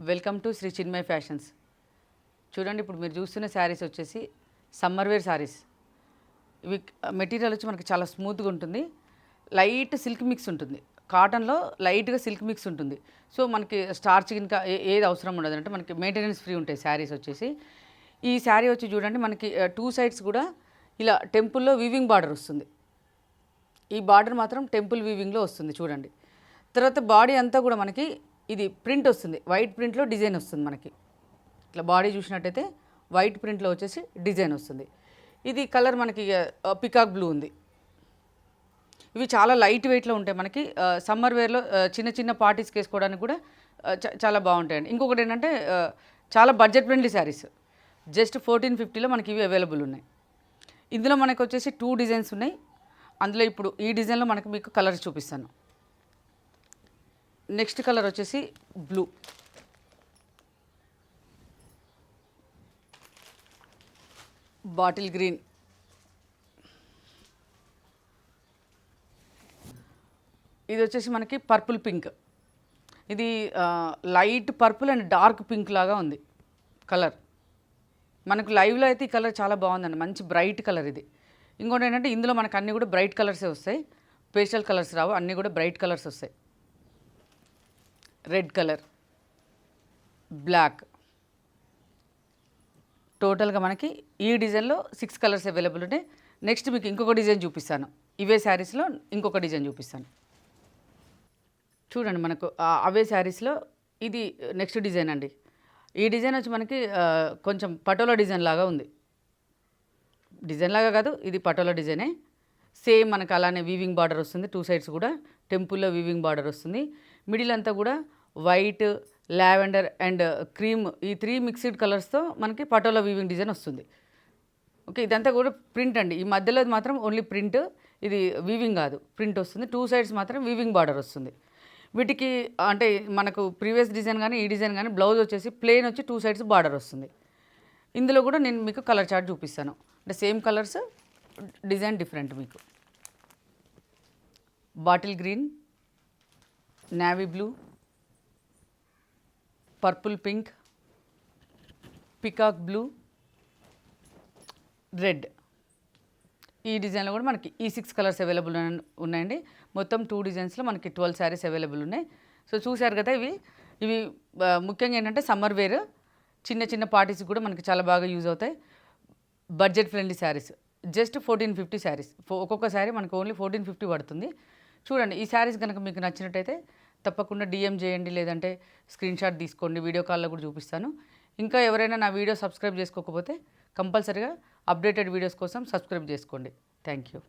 Welcome to Shri Chinmay fashions. చూడండి, ఇప్పుడు మీరు చూస్తున్న శారీస్ వచ్చేసి సమ్మర్ వేర్ శారీస్. ఇవి మెటీరియల్ వచ్చి మనకి చాలా స్మూత్గా ఉంటుంది. లైట్ సిల్క్ మిక్స్ ఉంటుంది. కాటన్లో లైట్గా సిల్క్ మిక్స్ ఉంటుంది. సో మనకి స్టార్చ్ ఇంకా ఏది అవసరం ఉండదు, అంటే మనకి మెయింటెనెన్స్ ఫ్రీ ఉంటాయి శారీస్ వచ్చేసి. ఈ శారీ వచ్చి చూడండి, మనకి టూ సైడ్స్ కూడా ఇలా టెంపుల్లో వీవింగ్ బార్డర్ వస్తుంది. ఈ బార్డర్ మాత్రం టెంపుల్ వీవింగ్లో వస్తుంది చూడండి. తర్వాత బాడీ అంతా కూడా మనకి ఇది ప్రింట్ వస్తుంది, వైట్ ప్రింట్లో డిజైన్ వస్తుంది. మనకి ఇట్లా బాడీ చూసినట్టయితే వైట్ ప్రింట్లో వచ్చేసి డిజైన్ వస్తుంది. ఇది కలర్ మనకి పికాక్ బ్లూ ఉంది. ఇవి చాలా లైట్ వెయిట్లో ఉంటాయి. మనకి సమ్మర్ వేర్లో చిన్న చిన్న పార్టీస్కి వేసుకోవడానికి కూడా చాలా బాగుంటాయండి. ఇంకొకటి ఏంటంటే చాలా బడ్జెట్ ఫ్రెండ్లీ శారీస్. జస్ట్ 1450లో మనకి ఇవి అవైలబుల్ ఉన్నాయి. ఇందులో మనకు వచ్చేసి 2 డిజైన్స్ ఉన్నాయి. అందులో ఇప్పుడు ఈ డిజైన్లో మనకి మీకు కలర్స్ చూపిస్తాను. నెక్స్ట్ కలర్ వచ్చేసి బ్లూ, బాటిల్ గ్రీన్, ఇది వచ్చేసి మనకి పర్పుల్ పింక్. ఇది light purple and dark pink లాగా ఉంది కలర్. మనకు లైవ్లో అయితే ఈ కలర్ చాలా బాగుందండి, మంచి బ్రైట్ కలర్ ఇది. ఇంకోటి ఏంటంటే ఇందులో మనకు అన్నీ కూడా బ్రైట్ కలర్సే వస్తాయి, పేస్టల్ కలర్స్ రావు, అన్నీ కూడా బ్రైట్ కలర్స్ వస్తాయి. రెడ్ కలర్, బ్లాక్, టోటల్గా మనకి ఈ డిజైన్లో 6 కలర్స్ అవైలబుల్ ఉంటాయి. నెక్స్ట్ మీకు ఇంకొక డిజైన్ చూపిస్తాను. ఇవే శారీస్లో ఇంకొక డిజైన్ చూపిస్తాను. చూడండి, మనకు అవే శారీస్లో ఇది నెక్స్ట్ డిజైన్ అండి. ఈ డిజైన్ వచ్చి మనకి కొంచెం పటోలా డిజైన్ లాగా ఉంది. డిజైన్ లాగా కాదు, ఇది పటోలా డిజైనే. సేమ్ మనకు అలానే వీవింగ్ బార్డర్ వస్తుంది. 2 సైడ్స్ కూడా టెంపుల్లో వీవింగ్ బార్డర్ వస్తుంది. మిడిల్ అంతా కూడా వైట్, లావెండర్ అండ్ క్రీమ్, ఈ 3 మిక్స్డ్ కలర్స్తో మనకి పటోలా వీవింగ్ డిజైన్ వస్తుంది. ఓకే, ఇదంతా కూడా ప్రింట్ అండి. ఈ మధ్యలో మాత్రం ఓన్లీ ప్రింట్, ఇది వీవింగ్ కాదు, ప్రింట్ వస్తుంది. 2 సైడ్స్ మాత్రం వీవింగ్ బార్డర్ వస్తుంది. వీటికి అంటే మనకు ప్రీవియస్ డిజైన్ కానీ ఈ డిజైన్ కానీ బ్లౌజ్ వచ్చేసి ప్లెయిన్ వచ్చి 2 సైడ్స్ బార్డర్ వస్తుంది. ఇందులో కూడా నేను మీకు కలర్ చార్ట్ చూపిస్తాను. అంటే సేమ్ కలర్స్, డిజైన్ డిఫరెంట్. మీకు bottle green, navy blue, purple pink, peacock blue, red. ఈ డిజైన్లో కూడా మనకి ఈ 6 కలర్స్ అవైలబుల్ ఉన్నాయండి. మొత్తం 2 డిజైన్స్లో మనకి 12 శారీస్ అవైలబుల్ ఉన్నాయి. సో చూశారు కదా, ఇవి ముఖ్యంగా ఏంటంటే సమ్మర్ వేర్, చిన్న చిన్న పార్టీస్కి కూడా మనకి చాలా బాగా యూజ్ అవుతాయి. Budget friendly saris. Just 1450 saris. ఒక్కొక్క శారీ మనకు ఓన్లీ 1450 పడుతుంది. చూడండి, ఈ శారీస్ కనుక మీకు నచ్చినట్టయితే తప్పకుండా DM చేయండి, లేదంటే స్క్రీన్ షాట్ తీసుకోండి. వీడియో కాల్లో కూడా చూపిస్తాను. ఇంకా ఎవరైనా నా వీడియో సబ్స్క్రైబ్ చేసుకోకపోతే కంపల్సరీగా అప్డేటెడ్ వీడియోస్ కోసం సబ్స్క్రైబ్ చేసుకోండి. Thank you.